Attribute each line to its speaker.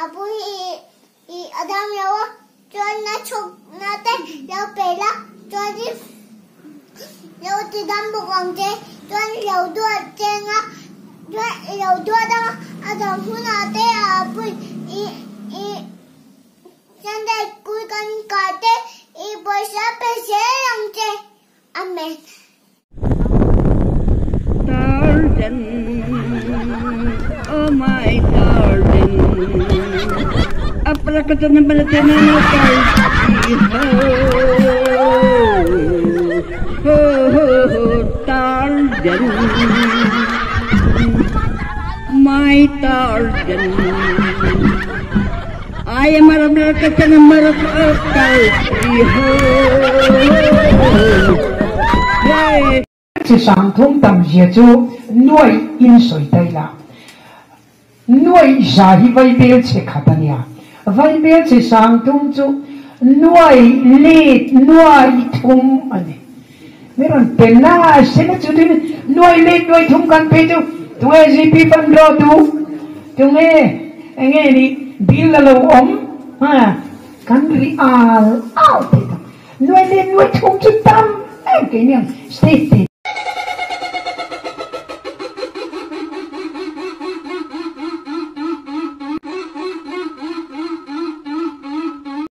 Speaker 1: abu i adam yawa chuan na chuk na te lo pela chuan di lo ti dam bu kong te chuan lo dua chenga chuan lo dua da adam huna te abu i chan dai kui kan ka te i boisa pe se lang te amen
Speaker 2: darling, oh my darling, apa kata nama tenang ho darling, my darling, I am a kata nama hey.
Speaker 3: Chỉ sáng thông tầm dễ chú nuôi in sôi đây là nuôi ra hi vay bê chế khát anh à vay bê chỉ sáng thông chú nuôi lết nuôi thùng anh mấy lần tiền na xem chú đi nuôi lết nuôi thùng căn bê chú tụi em gì bị phân rõ chú tụi em đi bill là lâu ốm ha căn bị al ao thế đó nuôi lết nuôi thùng chú tâm cái miệng state